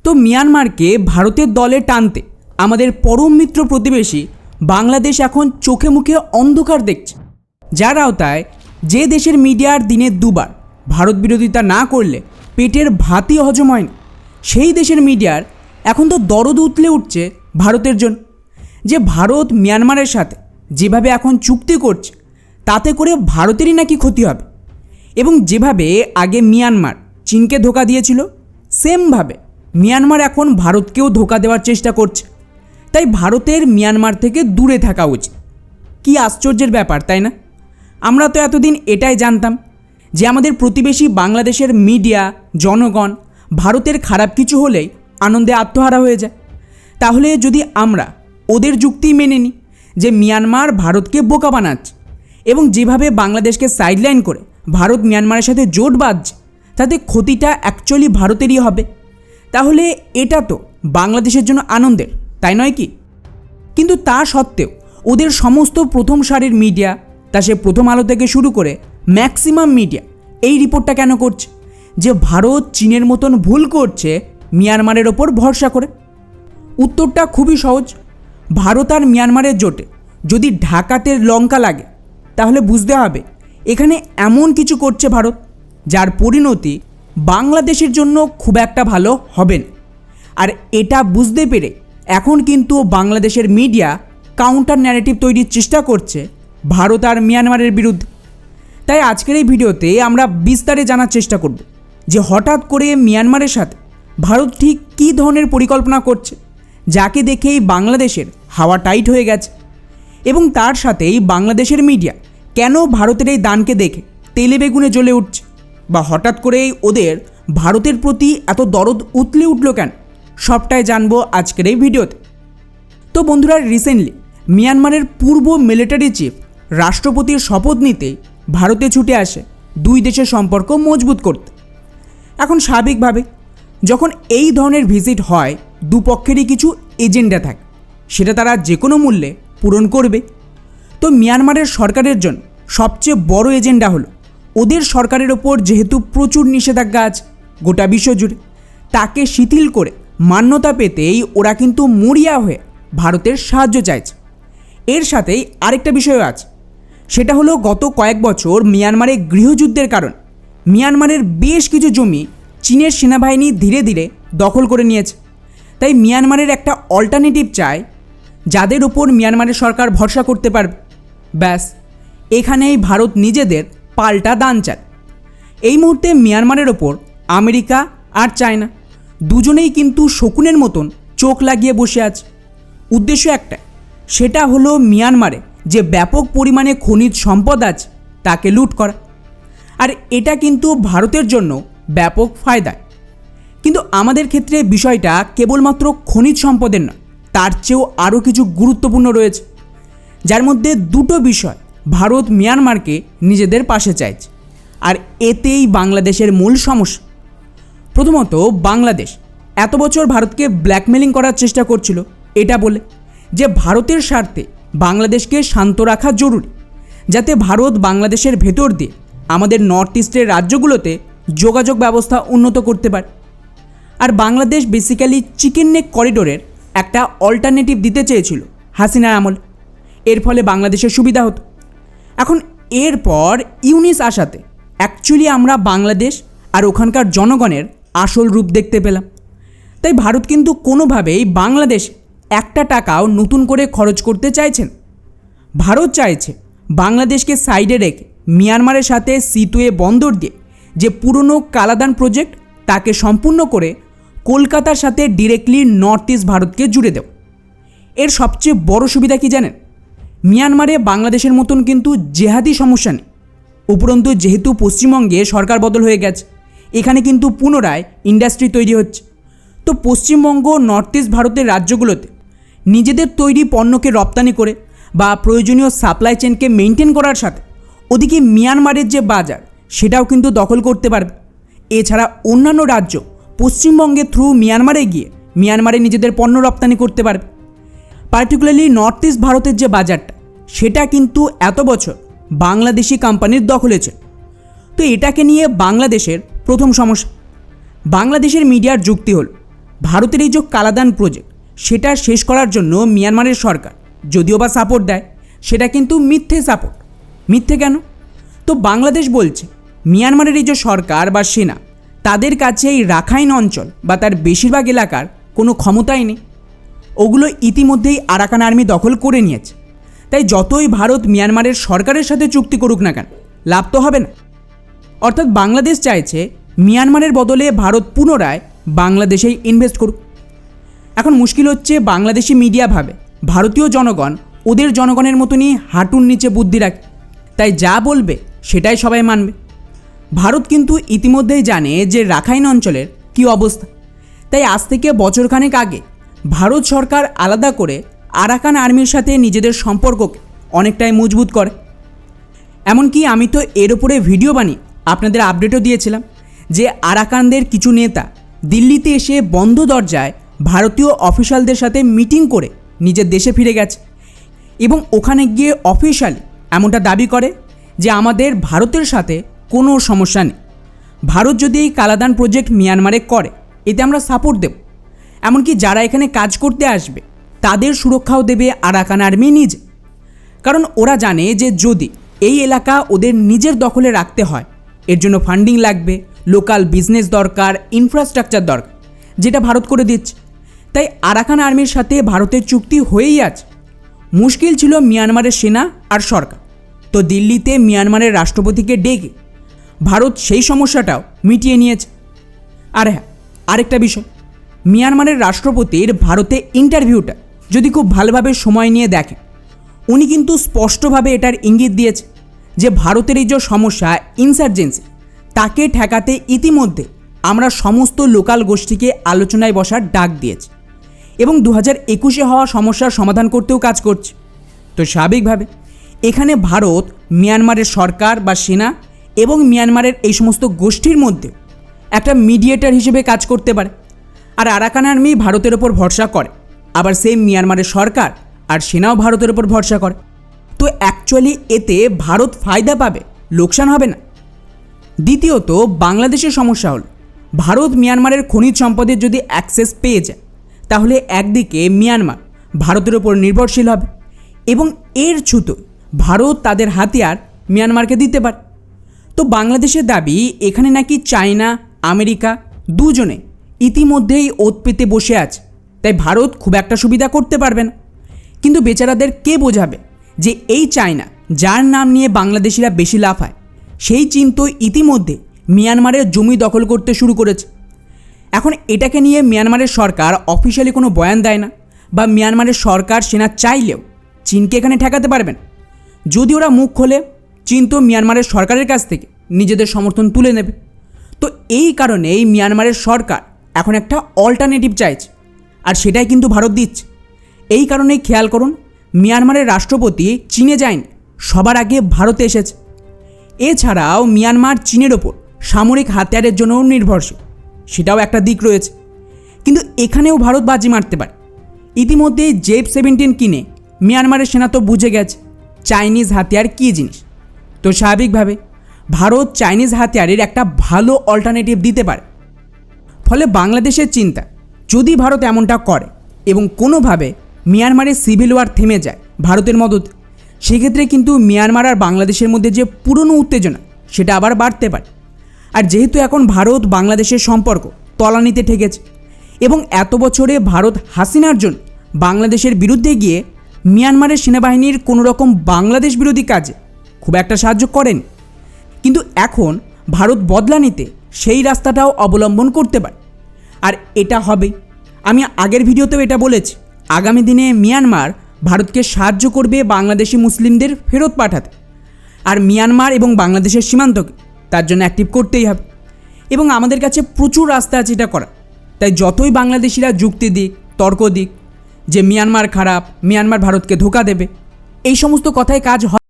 তো মিয়ানমারকে ভারতের দলে টানতে আমাদের পরম মিত্র প্রতিবেশী বাংলাদেশ এখন চোখে মুখে অন্ধকার দেখছে, যার আওতায় যে দেশের মিডিয়ার দিনে দুবার ভারত বিরোধিতা না করলে পেটের ভাতই হজম হয় না, সেই দেশের মিডিয়ার এখন তো দরদ উতলে উঠছে ভারতের জন্য। যে ভারত মিয়ানমারের সাথে যেভাবে এখন চুক্তি করছে তাতে করে ভারতেরই নাকি ক্ষতি হবে, এবং যেভাবে আগে মিয়ানমার চীনকে ধোঁকা দিয়েছিল সেমভাবে মিয়ানমার এখন ভারতকেও ধোঁকা দেওয়ার চেষ্টা করছে। তাই ভারতের মিয়ানমার থেকে দূরে থাকা উচিত। কী আশ্চর্যের ব্যাপার, তাই না? আমরা তো এতদিন এটাই জানতাম যে আমাদের প্রতিবেশী বাংলাদেশের মিডিয়া জনগণ ভারতের খারাপ কিছু হলেই আনন্দে আত্মহারা হয়ে যায়। তাহলে যদি আমরা ওদের যুক্তি মেনে নিই যে মিয়ানমার ভারতকে বোকা বানাচ্ছে এবং যেভাবে বাংলাদেশকে সাইডলাইন করে ভারত মিয়ানমারের সাথে জোট বাঁধছে তাতে ক্ষতিটা অ্যাকচুয়ালি ভারতেরই হবে, তাহলে এটা তো বাংলাদেশের জন্য আনন্দের, তাই নয় কি? কিন্তু তা সত্ত্বেও ওদের সমস্ত প্রথম সারির মিডিয়া, তা সে প্রথম আলো থেকে শুরু করে ম্যাক্সিমাম মিডিয়া এই রিপোর্টটা কেন করছে যে ভারত চীনের মতন ভুল করছে মিয়ানমারের ওপর ভরসা করে? উত্তরটা খুবই সহজ। ভারত আর মিয়ানমারের জোটে যদি ঢাকাতে লঙ্কা লাগে তাহলে বুঝতে হবে এখানে এমন কিছু করছে ভারত যার পরিণতি বাংলাদেশের জন্য খুব একটা ভালো হবে না। আর এটা বুঝতে পেরে এখন কিন্তু বাংলাদেশের মিডিয়া কাউন্টার ন্যারেটিভ তৈরির চেষ্টা করছে ভারত আর মিয়ানমারের বিরুদ্ধে। তাই আজকের এই ভিডিওতে আমরা বিস্তারে জানার চেষ্টা করব যে হঠাৎ করে মিয়ানমারের সাথে ভারত ঠিক কী ধরনের পরিকল্পনা করছে, যাকে দেখেই বাংলাদেশের হাওয়া টাইট হয়ে গেছে, এবং তার সাথেই বাংলাদেশের মিডিয়া কেন ভারতের এই দানকে দেখে তেলে বেগুনে জ্বলে উঠছে, বা হঠাৎ করেই ওদের ভারতের প্রতি এত দরদ উতলে উঠল কেন, সবটাই জানবো আজকের এই ভিডিওতে। তো বন্ধুরা, রিসেন্টলি মিয়ানমারের পূর্ব মিলিটারি চিফ রাষ্ট্রপতির শপথ নিতে ভারতে ছুটে আসে দুই দেশের সম্পর্ক মজবুত করতে। এখন স্বাভাবিকভাবে যখন এই ধরনের ভিজিট হয় দুপক্ষেরই কিছু এজেন্ডা থাকে, সেটা তারা যে কোনো মূল্যে পূরণ করবে। তো মিয়ানমারের সরকারের জন্য সবচেয়ে বড় এজেন্ডা হলো ওদের সরকারের ওপর যেহেতু প্রচুর নিষেধাজ্ঞা আছে গোটা বিশ্বজুড়ে, তাকে শিথিল করে মান্যতা পেতেই ওরা কিন্তু মরিয়া হয়ে ভারতের সাহায্য চাইছে। এর সাথেই আরেকটা বিষয় আছে, সেটা হলো গত কয়েক বছর মিয়ানমারে গৃহযুদ্ধের কারণ মিয়ানমারের বেশ কিছু জমি চীনের সেনাবাহিনী ধীরে ধীরে দখল করে নিয়েছে। তাই মিয়ানমারের একটা অল্টারনেটিভ চায় যাদের ওপর মিয়ানমারের সরকার ভরসা করতে পারবে। ব্যাস, এখানেই ভারত নিজেদের পাল্টা দান চায়। এই মুহূর্তে মিয়ানমারের ওপর আমেরিকা আর চায়না দুজনেই কিন্তু শকুনের মতন চোখ লাগিয়ে বসে আছে। উদ্দেশ্য একটা, সেটা হলো মিয়ানমারে যে ব্যাপক পরিমাণে খনিজ সম্পদ আছে তাকে লুট করা। আর এটা কিন্তু ভারতের জন্য ব্যাপক ফায়দায়। কিন্তু আমাদের ক্ষেত্রে বিষয়টা কেবলমাত্র খনিজ সম্পদের নয়, তার চেয়েও আরও কিছু গুরুত্বপূর্ণ রয়েছে, যার মধ্যে দুটো বিষয় ভারত মিয়ানমারকে নিজেদের পাশে চাইছে, আর এতেই বাংলাদেশের মূল সমস্যা। প্রথমত, বাংলাদেশ এত বছর ভারতকে ব্ল্যাকমেলিং করার চেষ্টা করছিল এটা বলে যে ভারতের স্বার্থে বাংলাদেশকে শান্ত রাখা জরুরি, যাতে ভারত বাংলাদেশের ভেতর দিয়ে আমাদের নর্থ ইস্টের রাজ্যগুলোতে যোগাযোগ ব্যবস্থা উন্নত করতে পারে। আর বাংলাদেশ বেসিক্যালি চিকেন নেক করিডোরের একটা অল্টারনেটিভ দিতে চেয়েছিল হাসিনার আমল, এর ফলে বাংলাদেশের সুবিধা হতো। এখন এরপর ইউনিস আসাতে অ্যাকচুয়ালি আমরা বাংলাদেশ আর ওখানকার জনগণের আসল রূপ দেখতে পেলাম। তাই ভারত কিন্তু কোনোভাবেই বাংলাদেশে একটা টাকাও নতুন করে খরচ করতে চাইছেন। ভারত চাইছে বাংলাদেশকে সাইডে রেখে মিয়ানমারের সাথে সিতুয়ে বন্দর দিয়ে যে পুরনো কালাদান প্রজেক্ট তাকে সম্পূর্ণ করে কলকাতার সাথে ডিরেক্টলি নর্থ ইস্ট ভারতকে জুড়ে দেব। এর সবচেয়ে বড় সুবিধা কি জানেন? মিয়ানমারে বাংলাদেশের মতন কিন্তু জেহাদি সমস্যা নেই। উপরন্তু যেহেতু পশ্চিমবঙ্গে সরকার বদল হয়ে গেছে, এখানে কিন্তু পুনরায় ইন্ডাস্ট্রি তৈরি হচ্ছে। তো পশ্চিমবঙ্গ নর্থ ইস্ট ভারতের রাজ্যগুলোতে নিজেদের তৈরি পণ্যকে রপ্তানি করে বা প্রয়োজনীয় সাপ্লাই চেনকে মেনটেন করার সাথে ওদিকে মিয়ানমারের যে বাজার সেটাও কিন্তু দখল করতে পারবে। এছাড়া অন্যান্য রাজ্য পশ্চিমবঙ্গের থ্রু মিয়ানমারে গিয়ে মিয়ানমারে নিজেদের পণ্য রপ্তানি করতে পারবে। পার্টিকুলারলি নর্থ ইস্ট ভারতের যে বাজারটা সেটা কিন্তু এত বছর বাংলাদেশি কোম্পানির দখলে ছিল। তো এটাকে নিয়ে বাংলাদেশের প্রথম সমস্যা। বাংলাদেশের মিডিয়ার যুক্তি হল ভারতের এই যে কালাদান প্রজেক্ট সেটা শেষ করার জন্য মিয়ানমারের সরকার যদিও বা সাপোর্ট দেয়, সেটা কিন্তু মিথ্যে সাপোর্ট। মিথ্যে কেন? তো বাংলাদেশ বলছে মিয়ানমারের এই যে সরকার বা সেনা, তাদের কাছে এই রাখাইন অঞ্চল বা তার বেশিরভাগ এলাকার কোনো ক্ষমতাই নেই। ওগুলো ইতিমধ্যেই আরাকান আর্মি দখল করে নিয়েছে। তাই যতই ভারত মিয়ানমারের সরকারের সাথে চুক্তি করুক না কেন, লাভ তো হবে না। অর্থাৎ বাংলাদেশ চাইছে মিয়ানমারের বদলে ভারত পুনরায় বাংলাদেশেই ইনভেস্ট করুক। এখন মুশকিল হচ্ছে বাংলাদেশি মিডিয়া ভাবে ভারতীয় জনগণ ওদের জনগণের মতনই হাঁটুর নিচে বুদ্ধি রাখে, তাই যা বলবে সেটাই সবাই মানবে। ভারত কিন্তু ইতিমধ্যেই জানে যে রাখাইন অঞ্চলের কী অবস্থা। তাই আজ থেকে বছরখানেক আগে ভারত সরকার আলাদা করে আরাকান আর্মির সাথে নিজেদের সম্পর্ককে অনেকটাই মজবুত করে। এমনকি আমি তো এর উপরে ভিডিও বানিয়ে আপনাদের আপডেটও দিয়েছিলাম যে আরাকানদের কিছু নেতা দিল্লিতে এসে বন্ধ দরজায় ভারতীয় অফিসিয়ালদের সাথে মিটিং করে নিজের দেশে ফিরে গেছে এবং ওখানে গিয়ে অফিশিয়ালি এমনটা দাবি করে যে আমাদের ভারতের সাথে কোনো সমস্যা নেই। ভারত যদি এই কালাদান প্রজেক্ট মিয়ানমারে করে এতে আমরা সাপোর্ট দেব। এমনকি যারা এখানে কাজ করতে আসবে তাদের সুরক্ষাও দেবে আরাকান আর্মি নিজে। কারণ ওরা জানে যে যদি এই এলাকা ওদের নিজের দখলে রাখতে হয় এর জন্য ফান্ডিং লাগবে, লোকাল বিজনেস দরকার, ইনফ্রাস্ট্রাকচার দরকার, যেটা ভারত করে দিচ্ছে। তাই আরাকান আর্মির সাথে ভারতের চুক্তি হয়েই আছে। মুশকিল ছিল মিয়ানমারের সেনা আর সরকার। তো দিল্লিতে মিয়ানমারের রাষ্ট্রপতিকে ডেকে ভারত সেই সমস্যাটাও মিটিয়ে নিয়েছে। আর হ্যাঁ, আরেকটা বিষয়, মিয়ানমারের রাষ্ট্রপতির ভারতে ইন্টারভিউটা যদি খুব ভালোভাবে সময় নিয়ে দেখেন, উনি কিন্তু স্পষ্টভাবে এটার ইঙ্গিত দিয়েছে যে ভারতের এই যে সমস্যা ইনসার্জেন্সি, তাকে ঠেকাতে ইতিমধ্যে আমরা সমস্ত লোকাল গোষ্ঠীকে আলোচনায় বসার ডাক দিয়েছি এবং 2021-এ হওয়া সমস্যার সমাধান করতেও কাজ করছে। তো স্বাভাবিকভাবে এখানে ভারত মিয়ানমারের সরকার বা সেনা এবং মিয়ানমারের এই সমস্ত গোষ্ঠীর মধ্যে একটা মিডিয়েটর হিসেবে কাজ করতে পারে। আর আরাকান আর্মি ভারতের ওপর ভরসা করে, আবার সেই মিয়ানমারের সরকার আর সেনাও ভারতের ওপর ভরসা করে। তো অ্যাকচুয়ালি এতে ভারত ফায়দা পাবে, লোকসান হবে না। দ্বিতীয়ত, বাংলাদেশের সমস্যা হল ভারত মিয়ানমারের খনিজ সম্পদের যদি অ্যাক্সেস পেয়ে যায় তাহলে একদিকে মিয়ানমার ভারতের ওপর নির্ভরশীল হবে এবং এর ছুতো ভারত তাদের হাতিয়ার মিয়ানমারকে দিতে পারে। তো বাংলাদেশের দাবি এখানে নাকি চায়না, আমেরিকা দুজনে ইতিমধ্যেই ওত পেতে বসে আছে, তাই ভারত খুব একটা সুবিধা করতে পারবে না। কিন্তু বেচারাদের কে বোঝাবে যে এই চায়না, যার নাম নিয়ে বাংলাদেশিরা বেশি লাফায়, সেই চীন তো ইতিমধ্যে মিয়ানমারের জমি দখল করতে শুরু করেছে। এখন এটাকে নিয়ে মিয়ানমারের সরকার অফিসিয়ালি কোনো বয়ান দেয় না, বা মিয়ানমারের সরকার সেনা চাইলেও চীনকে এখানে ঠেকাতে পারবেন। যদি ওরা মুখ খোলে, চীন তো মিয়ানমারের সরকারের কাছ থেকে নিজেদের সমর্থন তুলে নেবে। তো এই কারণেই মিয়ানমারের সরকার এখন একটা অল্টারনেটিভ চাইছে, আর সেটাই কিন্তু ভারত দিচ্ছে। এই কারণেই খেয়াল করুন, মিয়ানমারের রাষ্ট্রপতি চীনে যায়নি, সবার আগে ভারতে এসেছে। এছাড়াও মিয়ানমার চীনের ওপর সামরিক হাতিয়ারের জন্যও নির্ভরশীল, সেটাও একটা দিক রয়েছে। কিন্তু এখানেও ভারত বাজি মারতে পারে। ইতিমধ্যে J-17 কিনে মিয়ানমারের সেনা তো বুঝে গেছে চাইনিজ হাতিয়ার কী জিনিস। তো স্বাভাবিকভাবে ভারত চাইনিজ হাতিয়ারের একটা ভালো অল্টারনেটিভ দিতে পারে। ফলে বাংলাদেশের চিন্তা, যদি ভারত এমনটা করে এবং কোনোভাবে মিয়ানমারের সিভিল ওয়ার থেমে যায় ভারতের মদতে, সেক্ষেত্রে কিন্তু মিয়ানমার আর বাংলাদেশের মধ্যে যে পুরনো উত্তেজনা সেটা আবার বাড়তে পারে। আর যেহেতু এখন ভারত বাংলাদেশের সম্পর্ক তলানিতে ঠেকেছে এবং এত বছরে ভারত হাসিনার জন্য বাংলাদেশের বিরুদ্ধে গিয়ে মিয়ানমারের সেনাবাহিনীর কোনো রকম বাংলাদেশ বিরোধী কাজে খুব একটা সাহায্য করেন, কিন্তু এখন ভারত বদলা নিতে সেই রাস্তাটাও অবলম্বন করতে পারে। আর এটা হবেই। আমি আগের ভিডিওতেও এটা বলেছি, আগামী দিনে মিয়ানমার ভারতকে সাহায্য করবে বাংলাদেশি মুসলিমদের ফেরত পাঠাতে, আর মিয়ানমার এবং বাংলাদেশের সীমান্তকে তার জন্য অ্যাক্টিভ করতেই হবে। এবং আমাদের কাছে প্রচুর রাস্তা আছে এটা করা। তাই যতই বাংলাদেশিরা যুক্তি দিক, তর্ক দিক যে মিয়ানমার খারাপ, মিয়ানমার ভারতকে ধোঁকা দেবে, এই সমস্ত কথায় কাজ হয়।